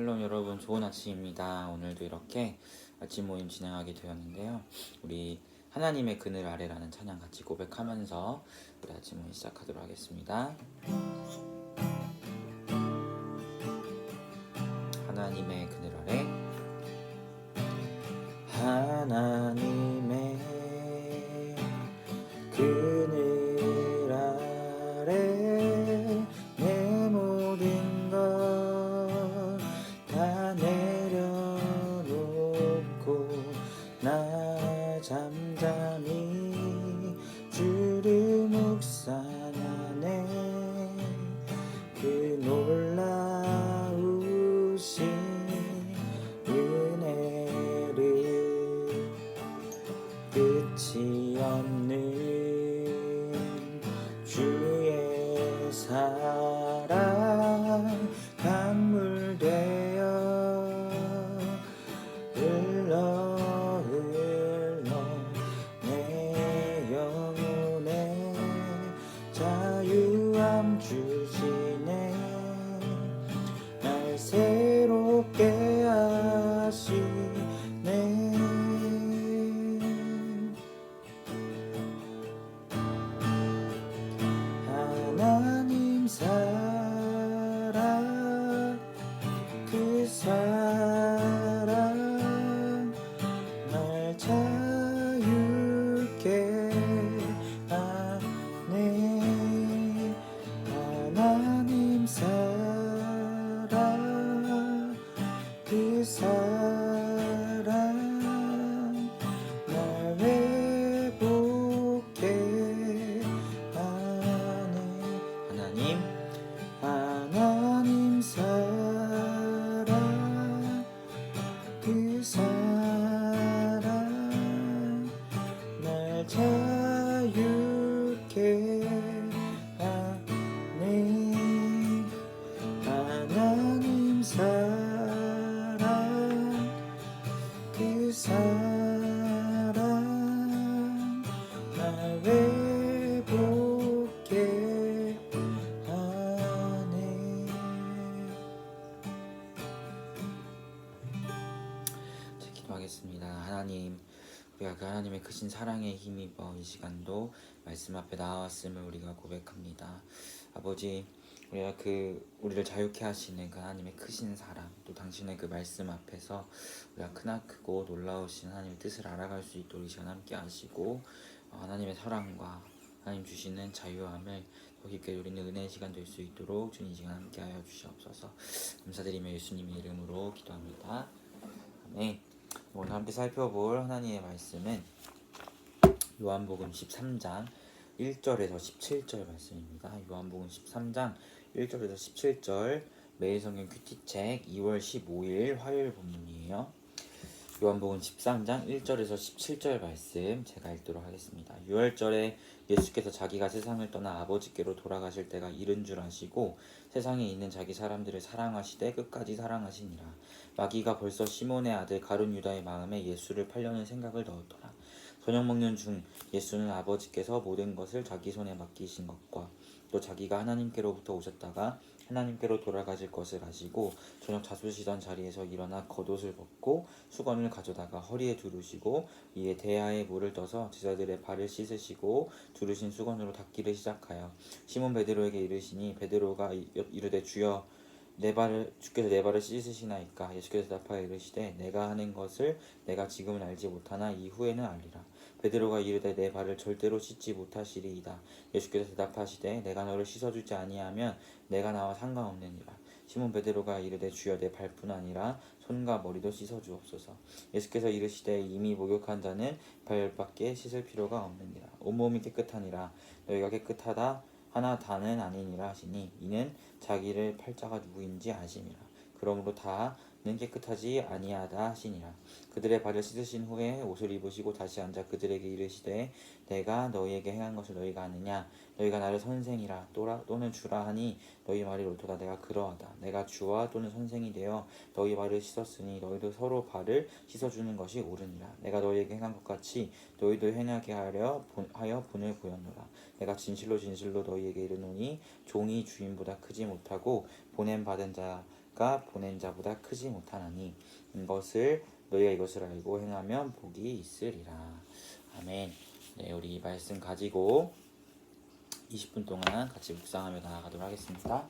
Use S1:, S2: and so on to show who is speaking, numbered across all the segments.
S1: 샬롬 여러분, 좋은 아침입니다. 오늘도 이렇게 아침 모임 진행하게 되었는데요. 우리 하나님의 그늘 아래라는 찬양 같이 고백하면서 우리 아침 모임 시작하도록 하겠습니다. 하나님의 그늘 아래, 하나님의 그늘 아래 내 모든 것 다 내려놓고 나 잠잠히 주를 묵상하네. 그 놀라우신 은혜를 끝이 없는 주의 사랑 강물 되어 흘러 내 영혼에 자유함 주시네. 날 새롭게 하시네. 하나님 사랑, 그 사랑 날 자유케 하네. 하나님 사랑, 그 사랑 날 회복해 하네. 하나님 사랑, 그 사랑 날 자유케 하네. 하나님 사랑, 그 사랑 날 회복해 하네. 자, 기도하겠습니다. 하나님, 우리가 그 하나님의 크신 사랑에 힘입어 이 시간도 말씀 앞에 나왔음을 우리가 고백합니다. 아버지, 우리가 우리를 자유케 하시는 그 하나님의 크신 사랑, 또 당신의 그 말씀 앞에서 우리가 크고 놀라우신 하나님의 뜻을 알아갈 수 있도록 이 시간 함께 하시고, 하나님의 사랑과 하나님 주시는 자유함을 더 깊게 누리는 은혜의 시간 될 수 있도록 주님 이 시간 함께 하여 주시옵소서. 감사드리며 예수님의 이름으로 기도합니다. 아멘. 오늘 함께 살펴볼 하나님의 말씀은 요한복음 13장 1절에서 17절 말씀입니다. 요한복음 13장 1절에서 17절 매일 성경 큐티책 2월 15일 화요일 본문이에요. 요한복음 13장 1절에서 17절 말씀 제가 읽도록 하겠습니다. 6월절에 예수께서 자기가 세상을 떠나 아버지께로 돌아가실 때가 이른 줄 아시고 세상에 있는 자기 사람들을 사랑하시되 끝까지 사랑하시니라. 마귀가 벌써 시몬의 아들 가룟 유다의 마음에 예수를 팔려는 생각을 넣었더라. 저녁 먹는 중 예수는 아버지께서 모든 것을 자기 손에 맡기신 것과 또 자기가 하나님께로부터 오셨다가 하나님께로 돌아가실 것을 아시고 저녁 자수시던 자리에서 일어나 겉옷을 벗고 수건을 가져다가 허리에 두르시고 이에 대야에 물을 떠서 제자들의 발을 씻으시고 두르신 수건으로 닦기를 시작하여 시몬 베드로에게 이르시니 베드로가 이르되 주여 주께서 내 발을 씻으시나이까. 예수께서 대답하여 이르시되 내가 하는 것을 내가 지금은 알지 못하나 이후에는 알리라. 베드로가 이르되 내 발을 절대로 씻지 못하시리이다. 예수께서 대답하시되 내가 너를 씻어주지 아니하면 내가 나와 상관없느니라. 시몬 베드로가 이르되 주여 내 발뿐 아니라 손과 머리도 씻어주옵소서. 예수께서 이르시되 이미 목욕한 자는 발밖에 씻을 필요가 없느니라. 온몸이 깨끗하니라. 너희가 깨끗하다 하나 다는 아니니라 하시니 이는 자기를 팔 자가 누구인지 아심이라. 그러므로 다는 깨끗하지 아니하다 하시니라. 그들의 발을 씻으신 후에 옷을 입으시고 다시 앉아 그들에게 이르시되 내가 너희에게 행한 것을 너희가 아느냐. 너희가 나를 선생이라 또는 주라 하니 너희 말이 옳도다. 내가 그러하다. 내가 주와 또는 선생이 되어 너희 발을 씻었으니 너희도 서로 발을 씻어주는 것이 옳으니라. 내가 너희에게 행한 것 같이 너희도 행하게 하여 본을 보였노라. 내가 진실로 너희에게 이르노니 종이 주인보다 크지 못하고 보냄 받은 자 가 보낸 자보다 크지 못하나니 이것을 너희가 이것을 알고 행하면 복이 있으리라. 아멘. 네, 우리 이 말씀 가지고 20분 동안 같이 묵상하며 나아가도록 하겠습니다.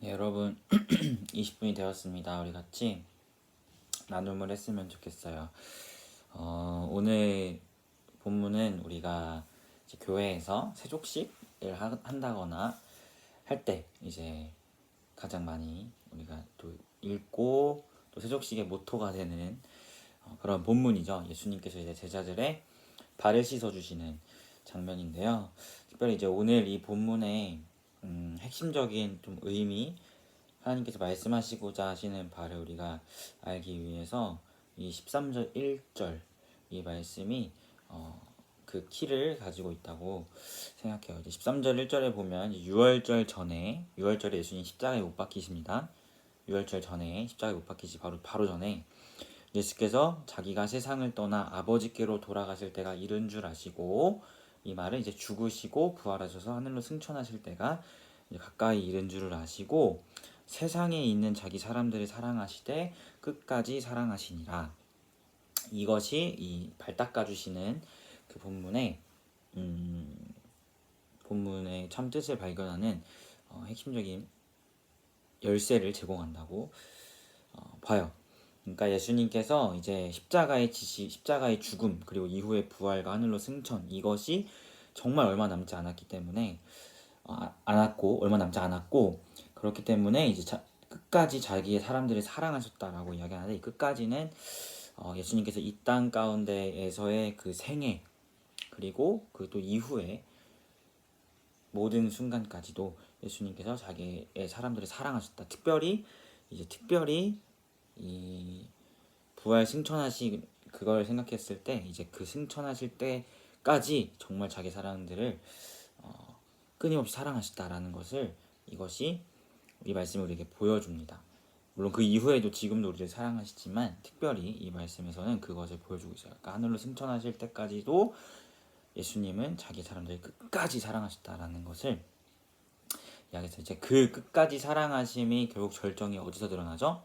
S1: 네, 여러분 20분이 되었습니다. 우리 같이 나눔을 했으면 좋겠어요. 오늘 본문은 우리가 이제 교회에서 세족식을 한다거나 할 때 이제 가장 많이 우리가 또 읽고 또 세족식의 모토가 되는 그런 본문이죠. 예수님께서 이제 제자들의 발을 씻어 주시는 장면인데요. 특별히 이제 오늘 이 본문의 핵심적인 좀 의미, 하나님께서 말씀하시고자 하시는 바를 우리가 알기 위해서 이 13절 1절 이 말씀이 그 키를 가지고 있다고 생각해요. 이제 13절 1절에 보면 유월절 전에, 유월절에 예수님 십자가에 못 박히십니다. 유월절 전에 십자가에 못 박히시 바로 전에 예수께서 자기가 세상을 떠나 아버지께로 돌아가실 때가 이른 줄 아시고, 이 말은 이제 죽으시고 부활하셔서 하늘로 승천하실 때가 이제 가까이 이른 줄을 아시고, 세상에 있는 자기 사람들을 사랑하시되 끝까지 사랑하시니라. 이것이 이 발 닦아주시는 그 본문의 참 뜻을 발견하는 핵심적인 열쇠를 제공한다고 봐요. 그러니까 예수님께서 이제 십자가의 죽음, 그리고 이후의 부활과 하늘로 승천, 이것이 정말 얼마 남지 않았기 때문에 얼마 남지 않았고, 그렇기 때문에 이제 끝까지 자기의 사람들을 사랑하셨다라고 이야기하는데, 이 끝까지는 예수님께서 이 땅 가운데에서의 그 생애, 그리고 그 또 이후에 모든 순간까지도 예수님께서 자기의 사람들을 사랑하셨다. 특별히 이 부활 승천하신 그걸 생각했을 때, 이제 그 승천하실 때까지 정말 자기 사람들을 끊임없이 사랑하셨다라는 것을, 이것이 이 말씀이 우리에게 보여줍니다. 물론 그 이후에도 지금도 우리를 사랑하시지만 특별히 이 말씀에서는 그것을 보여주고 있어요. 그러니까 하늘로 승천하실 때까지도 예수님은 자기 사람들을 끝까지 사랑하셨다라는 것을 이야기해서, 이제 그 끝까지 사랑하심이 결국 절정이 어디서 드러나죠?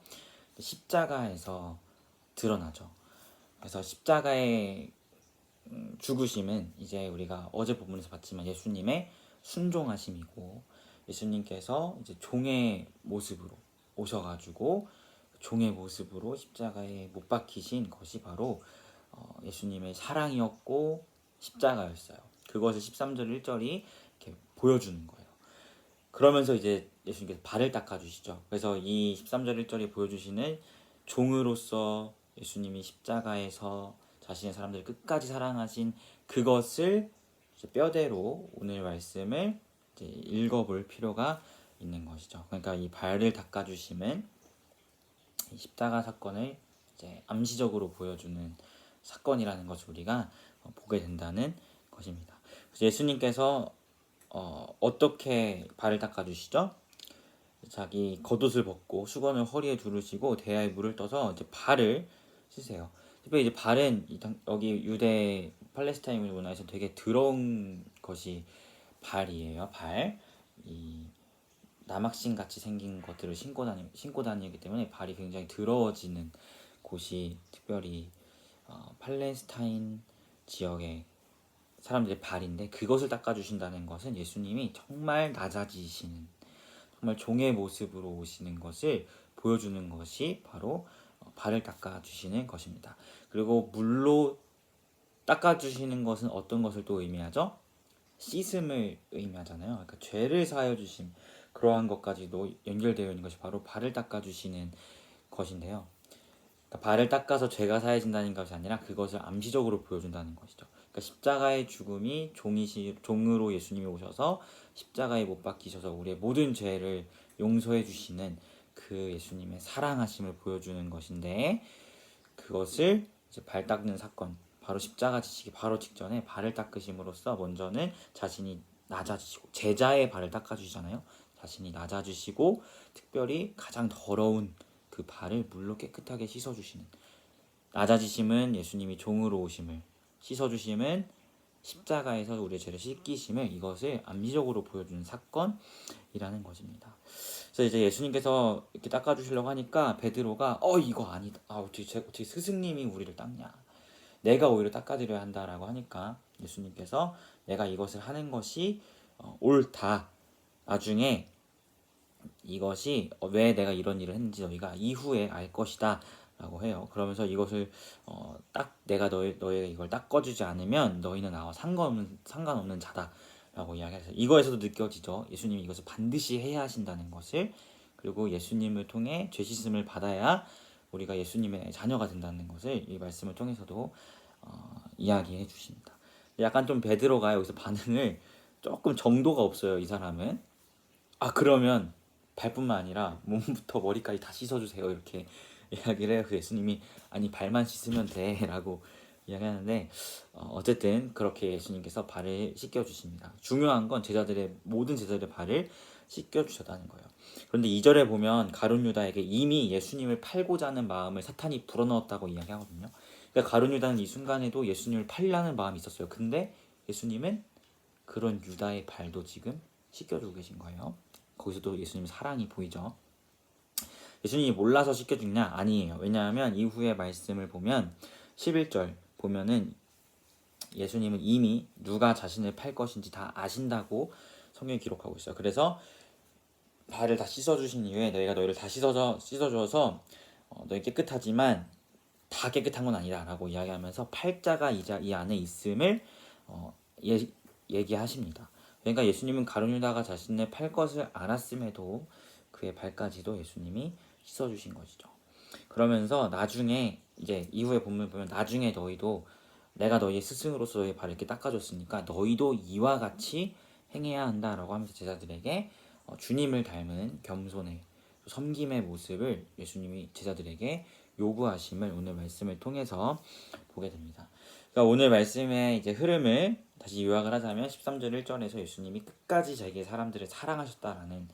S1: 십자가에서 드러나죠. 그래서 십자가의 죽으심은 이제 우리가 어제 본문에서 봤지만 예수님의 순종하심이고, 예수님께서 이제 종의 모습으로 오셔가지고 종의 모습으로 십자가에 못 박히신 것이 바로 예수님의 사랑이었고 십자가였어요. 그것을 13절 1절이 이렇게 보여주는 거예요. 그러면서 이제 예수님께서 발을 닦아주시죠. 그래서 이 13절 1절이 보여주시는 종으로서 예수님이 십자가에서 자신의 사람들을 끝까지 사랑하신 그것을 이제 뼈대로 오늘 말씀을 이제 읽어볼 필요가 있는 것이죠. 그러니까 이 발을 닦아주심은 이 십자가 사건을 이제 암시적으로 보여주는 사건이라는 것을 우리가 보게 된다는 것입니다. 그래서 예수님께서 어떻게 발을 닦아주시죠? 자기 겉옷을 벗고 수건을 허리에 두르시고 대야에 물을 떠서 이제 발을 씻으세요. 특별히 이제 발은 여기 유대 팔레스타인 문화에서 되게 더러운 것이 발이에요. 이 남학신 같이 생긴 것들을 신고 다니기 때문에 발이 굉장히 더러워지는 곳이 특별히 팔레스타인 지역의 사람들의 발인데, 그것을 닦아주신다는 것은 예수님이 정말 낮아지시는, 정말 종의 모습으로 오시는 것을 보여주는 것이 바로 발을 닦아주시는 것입니다. 그리고 물로 닦아주시는 것은 어떤 것을 또 의미하죠? 씻음을 의미하잖아요. 그러니까 죄를 사하여 주심, 그러한 것까지도 연결되어 있는 것이 바로 발을 닦아주시는 것인데요. 그러니까 발을 닦아서 죄가 사해진다는 것이 아니라 그것을 암시적으로 보여준다는 것이죠. 그러니까 십자가의 죽음이 종으로 예수님이 오셔서 십자가에 못 박히셔서 우리의 모든 죄를 용서해 주시는 그 예수님의 사랑하심을 보여주는 것인데, 그것을 이제 발 닦는 사건, 바로 십자가 지시기 바로 직전에 발을 닦으심으로써 먼저는 자신이 낮아지시고, 제자의 발을 닦아주시잖아요. 자신이 낮아지시고 특별히 가장 더러운 그 발을 물로 깨끗하게 씻어주시는, 낮아지심은 예수님이 종으로 오심을, 씻어주심은 십자가에서 우리의 죄를 씻기심을, 이것을 암시적으로 보여주는 사건이라는 것입니다. 그래서 이제 예수님께서 이렇게 닦아주시려고 하니까 베드로가 이거 아니다. 어떻게 스승님이 우리를 닦냐. 내가 오히려 닦아드려야 한다라고 하니까 예수님께서 내가 이것을 하는 것이 옳다. 나중에 이것이 왜 내가 이런 일을 했는지 너희가 이후에 알 것이다 라고 해요. 그러면서 이것을 딱 내가 너희가 이걸 닦아주지 않으면 너희는 나와 상관없는 자다 라고 이야기해서 이거에서도 느껴지죠. 예수님이 이것을 반드시 해야 하신다는 것을. 그리고 예수님을 통해 죄 씻음을 받아야 우리가 예수님의 자녀가 된다는 것을 이 말씀을 통해서도 이야기해 주십니다. 약간 좀 베드로가 여기서 반응을 조금 정도가 없어요. 이 사람은 그러면 발뿐만 아니라 몸부터 머리까지 다 씻어주세요 이렇게 이야기를 해요. 예수님이 아니 발만 씻으면 돼 라고 이야기하는데 어쨌든 그렇게 예수님께서 발을 씻겨주십니다. 중요한 건 모든 제자들의 발을 씻겨주셨다는 거예요. 그런데 2절에 보면 가룟 유다에게 이미 예수님을 팔고자 하는 마음을 사탄이 불어넣었다고 이야기하거든요. 그러니까 가룟 유다는 이 순간에도 예수님을 팔려는 마음이 있었어요. 근데 예수님은 그런 유다의 발도 지금 씻겨주고 계신 거예요. 거기서도 예수님 사랑이 보이죠. 예수님이 몰라서 씻겨주냐? 아니에요. 왜냐하면 이후의 말씀을 보면 11절 보면은 예수님은 이미 누가 자신을 팔 것인지 다 아신다고 성경에 기록하고 있어요. 그래서 발을 다 씻어주신 이후에 너희가 너희를 다 씻어줘서 너희 깨끗하지만 다 깨끗한 건 아니다 라고 이야기하면서 팔자가 이 안에 있음을 얘기하십니다. 그러니까 예수님은 가룟 유다가 자신을 팔 것을 알았음에도 그의 발까지도 예수님이 씻어주신 것이죠. 그러면서 나중에 이제 이후에 본문 보면 나중에 너희도 내가 너희의 스승으로서 너희 발을 이렇게 닦아줬으니까 너희도 이와 같이 행해야 한다라고 하면서 제자들에게 주님을 닮은 겸손의 섬김의 모습을 예수님이 제자들에게 요구하심을 오늘 말씀을 통해서 보게 됩니다. 그러니까 오늘 말씀의 이제 흐름을 다시 요약을 하자면 13절 1절에서 예수님이 끝까지 자기의 사람들을 사랑하셨다라는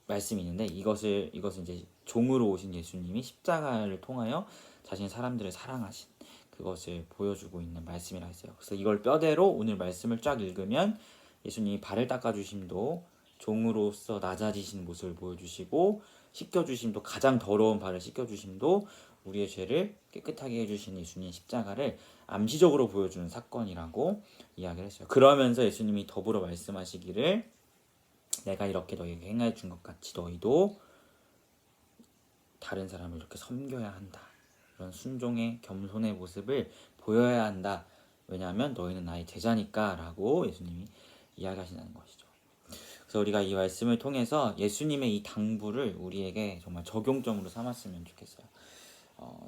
S1: 말씀이 있는데 이것은 이제 종으로 오신 예수님이 십자가를 통하여 자신의 사람들을 사랑하신 그것을 보여주고 있는 말씀이라 했어요. 그래서 이걸 뼈대로 오늘 말씀을 쫙 읽으면 예수님이 발을 닦아주심도 종으로서 낮아지신 모습을 보여주시고 씻겨주심도 가장 더러운 발을 씻겨주심도 우리의 죄를 깨끗하게 해주신 예수님의 십자가를 암시적으로 보여주는 사건이라고 이야기를 했어요. 그러면서 예수님이 더불어 말씀하시기를 내가 이렇게 너희에게 행해 준 것 같이 너희도 다른 사람을 이렇게 섬겨야 한다. 이런 순종의 겸손의 모습을 보여야 한다. 왜냐하면 너희는 나의 제자니까 라고 예수님이 이야기하신다는 것이죠. 그래서 우리가 이 말씀을 통해서 예수님의 이 당부를 우리에게 정말 적용점으로 삼았으면 좋겠어요.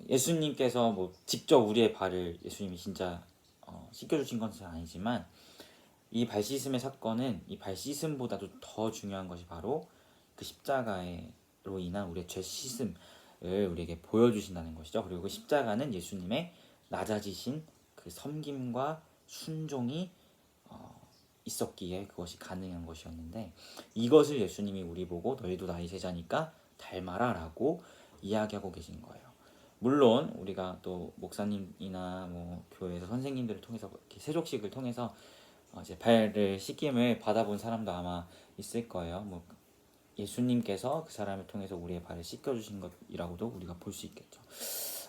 S1: 예수님께서 뭐 직접 우리의 발을 예수님이 진짜 씻겨주신 것은 아니지만 이 발 씻음의 사건은 이 발 씻음보다도 더 중요한 것이 바로 그 십자가로 인한 우리의 죄 씻음을 우리에게 보여주신다는 것이죠. 그리고 그 십자가는 예수님의 낮아지신 그 섬김과 순종이 있었기에 그것이 가능한 것이었는데 이것을 예수님이 우리 보고 너희도 나의 제자니까 닮아라 라고 이야기하고 계신 거예요. 물론 우리가 또 목사님이나 뭐 교회에서 선생님들을 통해서 이렇게 세족식을 통해서 이제 발을 씻김을 받아본 사람도 아마 있을 거예요. 뭐 예수님께서 그 사람을 통해서 우리의 발을 씻겨주신 것이라고도 우리가 볼 수 있겠죠.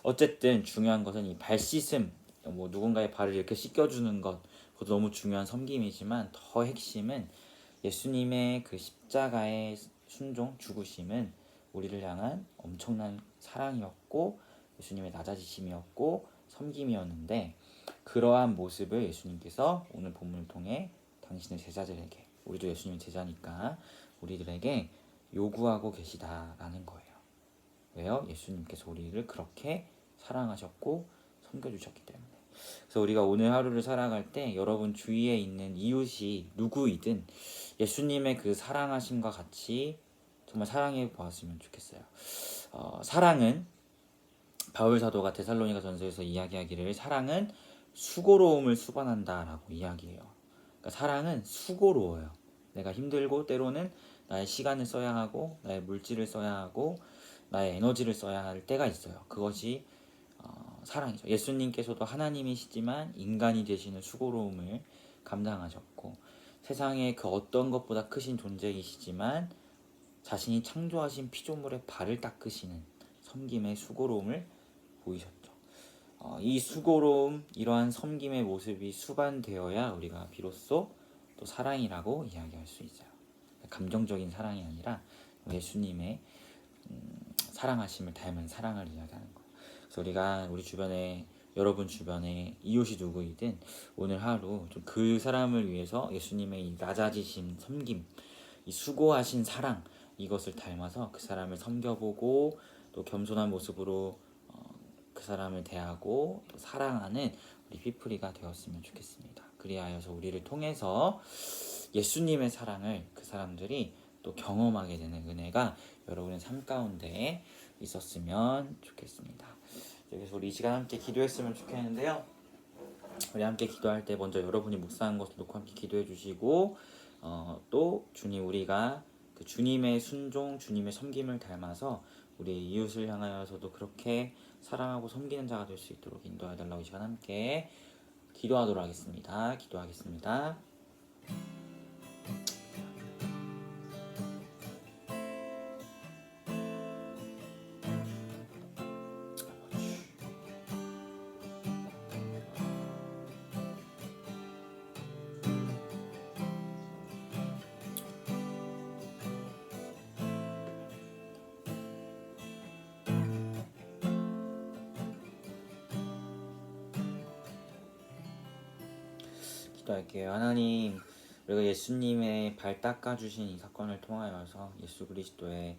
S1: 어쨌든 중요한 것은 이 발 씻음, 뭐 누군가의 발을 이렇게 씻겨주는 것, 그것도 너무 중요한 섬김이지만 더 핵심은 예수님의 그 십자가의 순종, 죽으심은 우리를 향한 엄청난 사랑이었고 예수님의 낮아지심이었고 섬김이었는데 그러한 모습을 예수님께서 오늘 본문을 통해 당신의 제자들에게 우리도 예수님의 제자니까 우리들에게 요구하고 계시다라는 거예요. 왜요? 예수님께서 우리를 그렇게 사랑하셨고 섬겨주셨기 때문에. 그래서 우리가 오늘 하루를 살아갈 때 여러분 주위에 있는 이웃이 누구이든 예수님의 그 사랑하심과 같이 정말 사랑해 보았으면 좋겠어요. 사랑은 바울 사도가 데살로니가 전서에서 이야기하기를 사랑은 수고로움을 수반한다라고 이야기해요. 그러니까 사랑은 수고로워요. 내가 힘들고 때로는 나의 시간을 써야 하고 나의 물질을 써야 하고 나의 에너지를 써야 할 때가 있어요. 그것이 사랑이죠. 예수님께서도 하나님이시지만 인간이 되시는 수고로움을 감당하셨고 세상의 그 어떤 것보다 크신 존재이시지만 자신이 창조하신 피조물의 발을 닦으시는 섬김의 수고로움을 보이셨죠. 이 수고로움, 이러한 섬김의 모습이 수반되어야 우리가 비로소 또 사랑이라고 이야기할 수 있어요. 감정적인 사랑이 아니라 예수님의 사랑하심을 닮은 사랑을 이야기하는 거예요. 그래서 우리가 우리 주변에 여러분 주변에 이웃이 누구이든 오늘 하루 좀 그 사람을 위해서 예수님의 이 낮아지심, 섬김, 이 수고하신 사랑 이것을 닮아서 그 사람을 섬겨보고 또 겸손한 모습으로 그 사람을 대하고 또 사랑하는 우리 피프리가 되었으면 좋겠습니다. 그리하여서 우리를 통해서 예수님의 사랑을 그 사람들이 또 경험하게 되는 은혜가 여러분의 삶 가운데 있었으면 좋겠습니다. 그래서 우리 이 시간 함께 기도했으면 좋겠는데요. 우리 함께 기도할 때 먼저 여러분이 묵상한 것을 놓고 함께 기도해 주시고 또 주님 우리가 그 주님의 순종, 주님의 섬김을 닮아서 우리 이웃을 향하여서도 그렇게 사랑하고 섬기는 자가 될 수 있도록 인도해 달라고 이 시간 함께 기도하도록 하겠습니다. 기도하겠습니다. 기도할게요. 하나님, 우리가 예수님의 발 닦아주신 이 사건을 통하여서 예수 그리스도의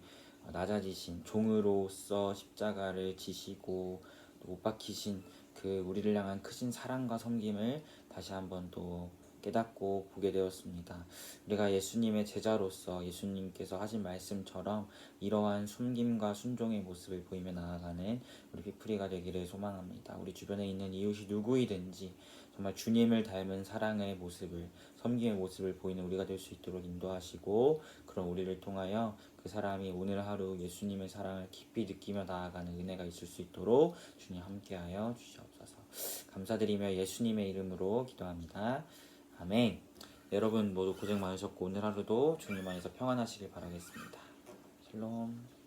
S1: 낮아지신 종으로서 십자가를 지시고 또 못 박히신 그 우리를 향한 크신 사랑과 섬김을 다시 한번 또 깨닫고 보게 되었습니다. 우리가 예수님의 제자로서 예수님께서 하신 말씀처럼 이러한 숨김과 순종의 모습을 보이며 나아가는 우리 피프리가 되기를 소망합니다. 우리 주변에 있는 이웃이 누구이든지 정말 주님을 닮은 사랑의 모습을, 섬김의 모습을 보이는 우리가 될 수 있도록 인도하시고, 그런 우리를 통하여 그 사람이 오늘 하루 예수님의 사랑을 깊이 느끼며 나아가는 은혜가 있을 수 있도록 주님 함께하여 주시옵소서. 감사드리며 예수님의 이름으로 기도합니다. 아멘. 여러분 모두 고생 많으셨고 오늘 하루도 주님 안에서 평안하시길 바라겠습니다. 샬롬.